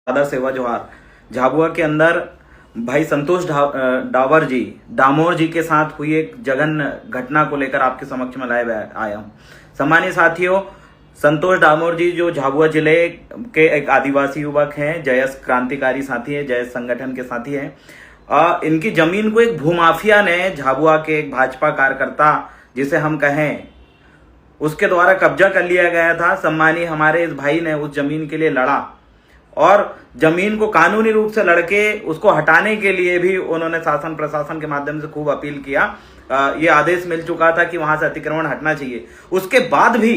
आदर सेवा जोहार। झाबुआ के अंदर भाई संतोष डामोर जी के साथ हुई एक जघन्य घटना को लेकर आपके समक्ष में लाए आया हूं। सम्मानित साथियों, संतोष डामोर जी जो झाबुआ जिले के एक आदिवासी युवक हैं, जयस क्रांतिकारी साथी है, जयस संगठन के साथी हैं। इनकी जमीन को एक भूमाफिया ने, झाबुआ के एक भाजपा कार्यकर्ता जिसे हम कहें, उसके द्वारा कब्जा कर लिया गया था। सम्मानीय हमारे इस भाई ने उस जमीन के लिए लड़ा और जमीन को कानूनी रूप से लड़के उसको हटाने के लिए भी उन्होंने शासन प्रशासन के माध्यम से खूब अपील किया। ये आदेश मिल चुका था कि वहां से अतिक्रमण हटना चाहिए। उसके बाद भी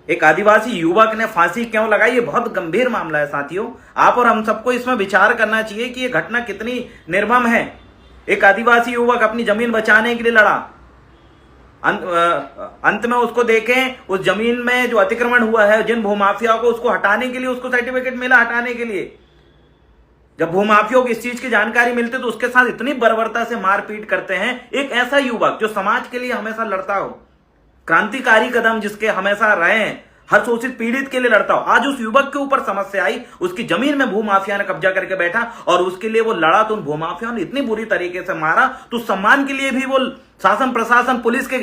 एक आदिवासी युवक ने फांसी क्यों लगाई? ये बहुत गंभीर मामला है साथियों। आप और हम सबको इसमें विचार करना चाहिए कि ये घटना कितनी निर्मम है। एक आदिवासी युवक अपनी जमीन बचाने के लिए लड़ा, अंत में उसको देखें, उस जमीन में जो अतिक्रमण हुआ है, जिन भूमाफियाओं को, उसको हटाने के लिए उसको सर्टिफिकेट मिला हटाने के लिए। जब भूमाफियाओं को इस चीज की जानकारी मिलती तो उसके साथ इतनी बर्बरता से मारपीट करते हैं। एक ऐसा युवक जो समाज के लिए हमेशा लड़ता हो, क्रांतिकारी कदम जिसके हमेशा रहे हैं, हर शोषित पीड़ित के लिए लड़ता हो, आज उस युवक के ऊपर समस्या आई, उसकी जमीन में भूमाफिया ने कब्जा करके बैठा और उसके लिए वो लड़ा तो उन भूमाफियाओं ने इतनी बुरी तरीके से मारा तो सम्मान के लिए भी वो शासन प्रशासन पुलिस के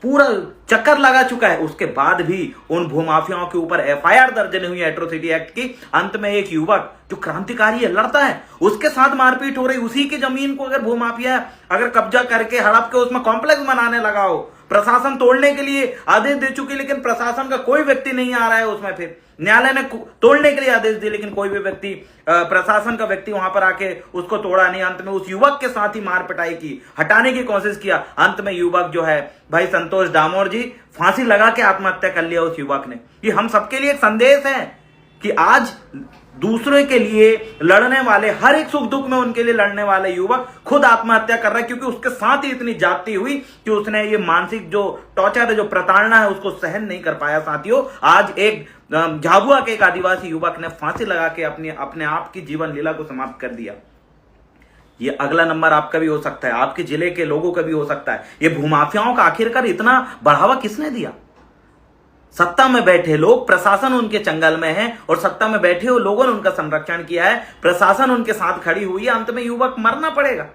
पूरा चक्कर लगा चुका है। उसके बाद भी उन भूमाफियाओं के ऊपर एफआईआर दर्ज नहीं हुई एट्रोसिटी एक्ट की। अंत में एक युवक जो क्रांतिकारी है, लड़ता है, उसके साथ मारपीट हो रही। उसी की जमीन को अगर भूमाफिया अगर कब्जा करके हड़प के उसमें कॉम्प्लेक्स बनाने लगा हो, प्रशासन तोड़ने के लिए आदेश दे चुकी, लेकिन प्रशासन का कोई व्यक्ति नहीं आ रहा है उसमें। फिर न्यायालय ने तोड़ने के लिए आदेश दिए, लेकिन कोई भी व्यक्ति, प्रशासन का व्यक्ति वहां पर आके उसको तोड़ा नहीं। अंत में उस युवक के साथ ही मार पिटाई की, हटाने की कोशिश किया। अंत में युवक जो है भाई संतोष डामोर जी, फांसी लगा के आत्महत्या कर लिया उस युवक ने। ये हम सबके लिए एक संदेश है कि आज दूसरे के लिए लड़ने वाले, हर एक सुख दुख में उनके लिए लड़ने वाले युवक खुद आत्महत्या कर रहा है, क्योंकि उसके साथ ही इतनी जाति हुई कि उसने ये मानसिक जो टॉर्चर है, जो प्रताड़ना है, उसको सहन नहीं कर पाया। साथियों, आज एक झाबुआ के एक आदिवासी युवक ने फांसी लगा के अपने आप की जीवन लीला को समाप्त कर दिया। ये अगला नंबर आपका भी हो सकता है, आपके जिले के लोगों का भी हो सकता है। ये भूमाफियाओं का आखिरकार इतना बढ़ावा किसने दिया? सत्ता में बैठे लोग, प्रशासन उनके चंगल में है और सत्ता में बैठे हुए लोगों ने उनका संरक्षण किया है, प्रशासन उनके साथ खड़ी हुई है। अंत में युवक मरना पड़ेगा।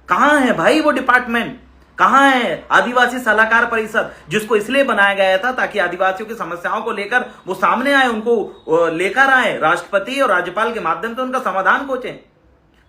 कहां है भाई वो डिपार्टमेंट? कहां है आदिवासी सलाहकार परिषद, जिसको इसलिए बनाया गया था ताकि आदिवासियों की समस्याओं को लेकर वो सामने आए, उनको लेकर आए, राष्ट्रपति और राज्यपाल के माध्यम से उनका समाधान खोजें?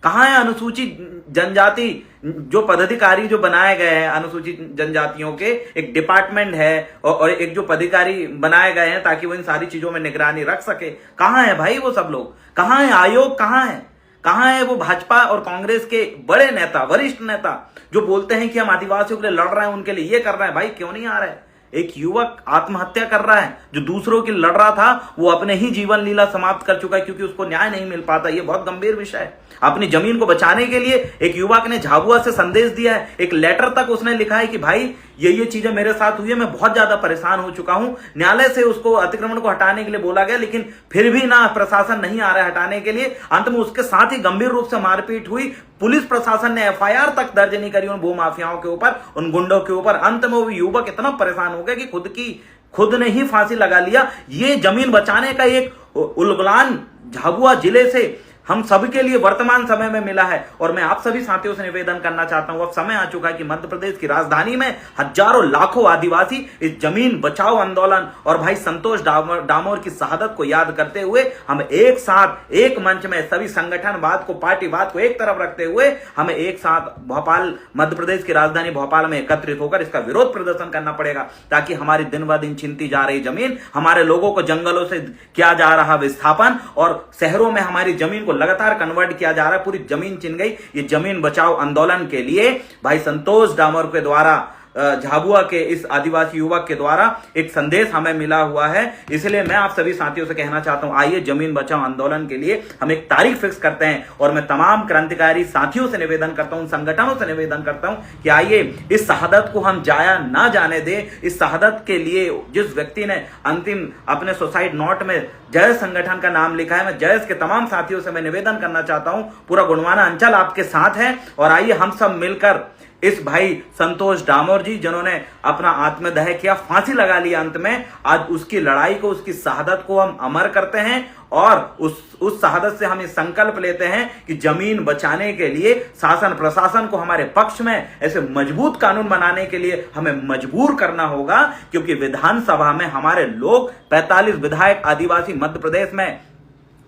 कहां है अनुसूचित जनजाति जो पदाधिकारी जो बनाए गए हैं, अनुसूचित जनजातियों के एक डिपार्टमेंट है और एक जो पदाधिकारी बनाए गए हैं ताकि वो इन सारी चीजों में निगरानी रख सके? कहां है भाई वो सब लोग? कहां है आयोग? कहां है? कहां है वो भाजपा और कांग्रेस के बड़े नेता, वरिष्ठ नेता जो बोलते हैं कि हम आदिवासियों के लिए लड़ रहे हैं, उनके लिए ये कर रहे हैं? भाई क्यों नहीं आ रहे? एक युवक आत्महत्या कर रहा है, जो दूसरों के लड़ रहा था वो अपने ही जीवन लीला समाप्त कर चुका है क्योंकि उसको न्याय नहीं मिल पाता। ये बहुत गंभीर विषय है। अपनी जमीन को बचाने के लिए एक युवक ने झाबुआ से संदेश दिया है, एक लेटर तक उसने लिखा है कि भाई ये चीजें मेरे साथ हुई है, मैं बहुत ज्यादा परेशान हो चुका हूं। न्यायालय से उसको अतिक्रमण को हटाने के लिए बोला गया, लेकिन फिर भी ना प्रशासन नहीं आ रहा है हटाने के लिए। अंत में उसके साथ ही गंभीर रूप से मारपीट हुई। पुलिस प्रशासन ने एफआईआर तक दर्ज नहीं करी उन भूमाफियाओं के ऊपर, उन गुंडों के ऊपर। अंत में वो युवक इतना परेशान हो गया कि खुद ने ही फांसी लगा लिया। ये जमीन बचाने का एक उलगलान झाबुआ जिले से हम सभी के लिए वर्तमान समय में मिला है और मैं आप सभी साथियों से निवेदन करना चाहता हूं, अब समय आ चुका है कि मध्य प्रदेश की राजधानी में हजारों लाखों आदिवासी इस जमीन बचाओ आंदोलन और भाई संतोष डामोर की शहादत को याद करते हुए हम एक साथ एक मंच में सभी संगठनवाद को, पार्टीवाद को एक तरफ रखते हुए हमें एक साथ भोपाल, मध्य प्रदेश की राजधानी भोपाल में एकत्रित होकर इसका विरोध प्रदर्शन करना पड़ेगा, ताकि हमारी दिन ब दिन छीनती जा रही जमीन, हमारे लोगों को जंगलों से किया जा रहा विस्थापन और शहरों में हमारी जमीन को लगातार कन्वर्ट किया जा रहा है, पूरी जमीन छिन गई। ये जमीन बचाओ आंदोलन के लिए भाई संतोष डामोर के द्वारा, झाबुआ के इस आदिवासी युवक के द्वारा एक संदेश हमें मिला हुआ है। इसलिए मैं आप सभी साथियों से कहना चाहता हूं, आइए जमीन बचाओ आंदोलन के लिए हम एक तारीख फिक्स करते हैं और मैं तमाम क्रांतिकारी साथियों से निवेदन करता हूं, संगठनों से निवेदन करता हूं कि आइए इस शहादत को हम जाया ना जाने दें। इस शहादत के लिए जिस व्यक्ति ने अंतिम अपने सुसाइड नोट में जयस संगठन का नाम लिखा है, मैं जयस के तमाम साथियों से मैं निवेदन करना चाहता हूं, पूरा गुणवाना अंचल आपके साथ है और आइए हम सब मिलकर इस भाई संतोष डामोर जी जिन्होंने अपना आत्मदाह किया, फांसी लगा लिया अंत में, आज उसकी लड़ाई को, उसकी शहादत को हम अमर करते हैं और उस शहादत से हम ये संकल्प लेते हैं कि जमीन बचाने के लिए शासन प्रशासन को हमारे पक्ष में ऐसे मजबूत कानून बनाने के लिए हमें मजबूर करना होगा, क्योंकि विधानसभा में हमारे लोग 45 विधायक आदिवासी मध्य प्रदेश में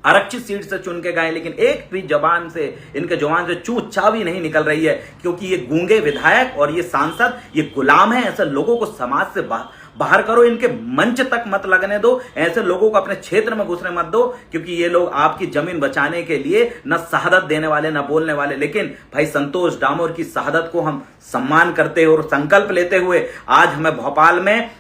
आरक्षित सीट से चुन के गए, लेकिन एक भी जबान से, इनके जुबान से चू चा भी नहीं निकल रही है, क्योंकि ये गूंगे विधायक और ये सांसद ये गुलाम है। ऐसे लोगों को समाज से बाहर करो, इनके मंच तक मत लगने दो, ऐसे लोगों को अपने क्षेत्र में घुसने मत दो, क्योंकि ये लोग आपकी जमीन बचाने के लिए न शहादत देने वाले न बोलने वाले। लेकिन भाई संतोष डामोर की शहादत को हम सम्मान करते हुए और संकल्प लेते हुए आज हमें भोपाल में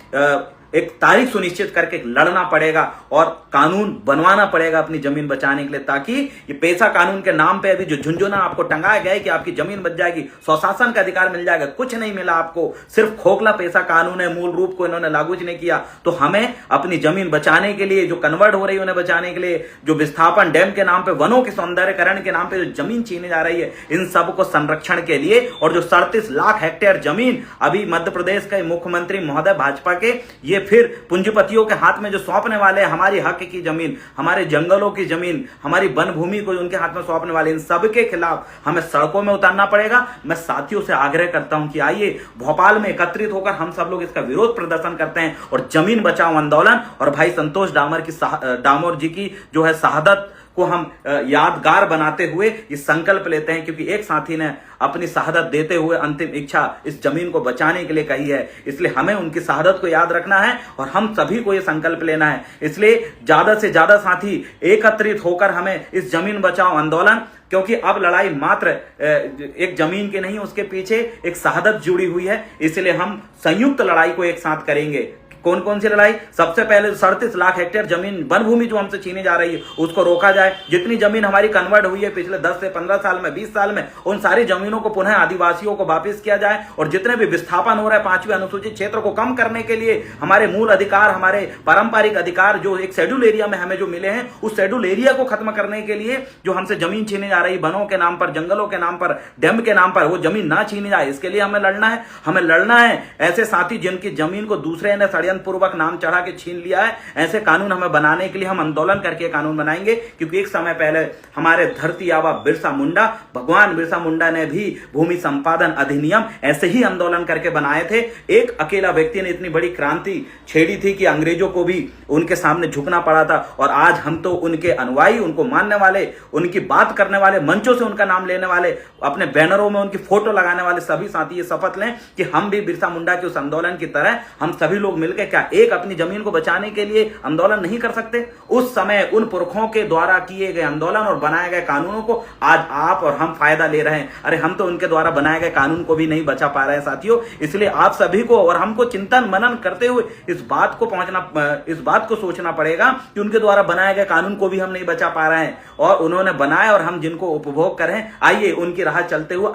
एक तारीख सुनिश्चित करके लड़ना पड़ेगा और कानून बनवाना पड़ेगा अपनी जमीन बचाने के लिए, ताकि ये पैसा कानून के नाम पे अभी जो झुंझुना आपको टंगाया गया है कि आपकी जमीन बच जाएगी, स्वशासन का अधिकार मिल जाएगा, कुछ नहीं मिला आपको, सिर्फ खोखला पैसा कानून है, मूल रूप को इन्होंने लागू नहीं किया। तो हमें अपनी जमीन बचाने के लिए, जो कन्वर्ट हो रही है उन्हें बचाने के लिए, जो विस्थापन डैम के नाम पे, वनों के सौंदर्यकरण के नाम पे जो जमीन छीनी जा रही है, इन सब को संरक्षण के लिए, और जो 37 लाख हेक्टेयर जमीन अभी मध्य प्रदेश के मुख्यमंत्री महोदय भाजपा के ये फिर पूंजीपतियों के हाथ में जो सौंपने वाले हैं, हमारी हक की जमीन, हमारे जंगलों की जमीन, हमारी वन भूमि को उनके हाथ में सौंपने वाले, इन सब के खिलाफ हमें सड़कों में उतारना पड़ेगा। मैं साथियों से आग्रह करता हूं कि आइए भोपाल में एकत्रित होकर हम सब लोग इसका विरोध प्रदर्शन करते हैं और जमीन बचाओ आंदोलन और भाई संतोष डामोर जी की जो है शहादत को हम यादगार बनाते हुए ये संकल्प लेते हैं, क्योंकि एक साथी ने अपनी शहादत देते हुए अंतिम इच्छा इस जमीन को बचाने के लिए कही है, इसलिए हमें उनकी शहादत को याद रखना है और हम सभी को ये संकल्प लेना है। इसलिए ज्यादा से ज्यादा साथी एकत्रित होकर हमें इस जमीन बचाओ आंदोलन, क्योंकि अब लड़ाई मात्र एक जमीन की नहीं, उसके पीछे एक शहादत जुड़ी हुई है, इसलिए हम संयुक्त लड़ाई को एक साथ करेंगे। कौन कौन सी लड़ाई? सबसे पहले 37 लाख हेक्टेयर जमीन वन भूमि जो हमसे छीनी जा रही है उसको रोका जाए। जितनी जमीन हमारी कन्वर्ट हुई है पिछले 10 से 15 साल में, 20 साल में, उन सारी जमीनों को पुनः आदिवासियों को वापस किया जाए और जितने भी विस्थापन हो रहा है 5वीं अनुसूचित क्षेत्र को कम करने के लिए हमारे मूल अधिकार, हमारे पारंपरिक अधिकार जो एक शेड्यूल एरिया में हमें जो मिले हैं, उस शेड्यूल एरिया को खत्म करने के लिए जो हमसे जमीन छीनी जा रही, वनों के नाम पर, जंगलों के नाम पर, डैम के नाम पर, वो जमीन ना छीनी जाए, इसके लिए हमें लड़ना है। हमें लड़ना है ऐसे साथी जिनकी जमीन को दूसरे ने षड्यंत्र पूर्वक नाम चढ़ा के छीन लिया है, ऐसे कानून हमें बनाने के लिए हम आंदोलन करके कानून बनाएंगे। क्योंकि एक समय पहले हमारे धरती आबा बिरसा मुंडा, भगवान बिरसा मुंडा ने भी भूमि संपादन अधिनियम ऐसे ही आंदोलन करके बनाए थे। एक अकेला व्यक्ति ने इतनी बड़ी क्रांति छेड़ी थी कि अंग्रेजों को भी उनके सामने झुकना पड़ा था, और आज हम तो उनके अनुयायी, उनको मानने वाले, उनकी बात करने वाले, मंचों से उनका नाम लेने वाले, अपने बैनरों में उनकी फोटो लगाने वाले सभी साथी ये शपथ लें कि हम भी बिरसा मुंडा के उस आंदोलन की तरह हम सभी लोग मिलकर क्या एक अपनी जमीन को बचाने के लिए आंदोलन नहीं कर सकते? उस समय उन पुरखों के द्वारा किए गए आंदोलन और बनाए गए कानूनों को आज आप और हम फायदा ले रहे हैं। अरे हम तो उनके द्वारा बनाए गए कानून को भी नहीं बचा पा रहे हैं साथियों। इसलिए आप सभी को और हमको चिंतन मनन करते हुए इस बात को सोचना पड़ेगा कि उनके द्वारा बनाए गए कानून को भी हम नहीं बचा पा रहे हैं, और उन्होंने बनाए और हम जिनको उपभोग कर रहे हैं, आइए उनकी राह चलते हुए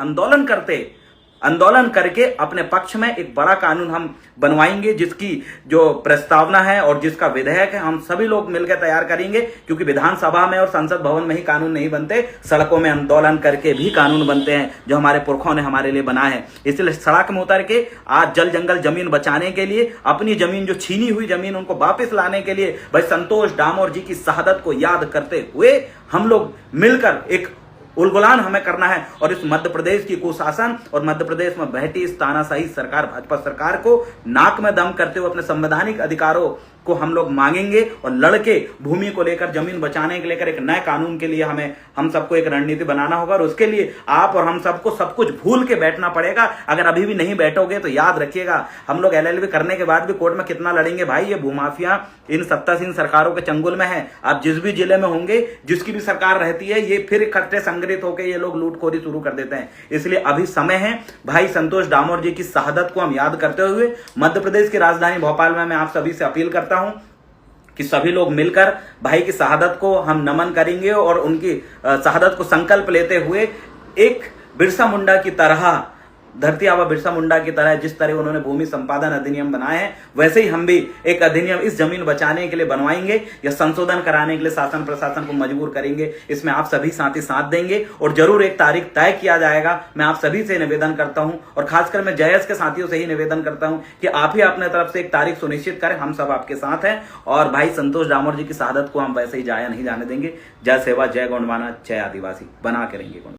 आंदोलन करके अपने पक्ष में एक बड़ा कानून हम बनवाएंगे, जिसकी जो प्रस्तावना है और जिसका विधेयक है हम सभी लोग मिलकर तैयार करेंगे। क्योंकि विधानसभा में और संसद भवन में ही कानून नहीं बनते, सड़कों में आंदोलन करके भी कानून बनते हैं जो हमारे पुरखों ने हमारे लिए बनाए हैं। इसलिए सड़क में उतर के आज जल जंगल जमीन बचाने के लिए, अपनी जमीन जो छीनी हुई जमीन उनको वापस लाने के लिए भाई संतोष डामोर जी की शहादत को याद करते हुए हम लोग मिलकर एक उलगुलान हमें करना है और इस मध्य प्रदेश की कुशासन और मध्य प्रदेश में बहती इस तानाशाही सरकार, भाजपा सरकार को नाक में दम करते हुए अपने संवैधानिक अधिकारों को हम लोग मांगेंगे और लड़के भूमि को लेकर, जमीन बचाने के लेकर एक नए कानून के लिए हम सबको एक रणनीति बनाना होगा। और उसके लिए आप और हम सबको सब कुछ भूल के बैठना पड़ेगा। अगर अभी भी नहीं बैठोगे तो याद रखिएगा, हम लोग LLB करने के बाद भी कोर्ट में कितना लड़ेंगे भाई। ये भूमाफिया इन सत्तासीन सरकारों के चंगुल में है। आप जिस भी जिले में होंगे, जिसकी भी सरकार रहती है, ये फिर इकट्ठे संग्रहित होकर ये लोग लूटखोरी शुरू कर देते हैं। इसलिए अभी समय है भाई संतोष डामोर जी की शहादत को हम याद करते हुए मध्य प्रदेश की राजधानी भोपाल में मैं आप सभी से अपील करता हूं कि सभी लोग मिलकर भाई की शहादत को हम नमन करेंगे और उनकी शहादत को संकल्प लेते हुए एक बिरसा मुंडा की तरह धरती आबा बिरसा मुंडा की तरह जिस तरह उन्होंने भूमि संपादन अधिनियम बनाए हैं, वैसे ही हम भी एक अधिनियम इस जमीन बचाने के लिए बनवाएंगे या संशोधन कराने के लिए शासन प्रशासन को मजबूर करेंगे। इसमें आप सभी साथी साथ देंगे और जरूर एक तारीख तय किया जाएगा। मैं आप सभी से निवेदन करता हूं और खासकर मैं जयस के साथियों से ही निवेदन करता हूं कि आप ही अपने तरफ से एक तारीख सुनिश्चित करें। हम सब आपके साथ हैं और भाई संतोष डामोर जी की शहादत को हम वैसे ही जाया नहीं जाने देंगे। जय सेवा, जय गोंडवाना, जय आदिवासी, बना के रहेंगे।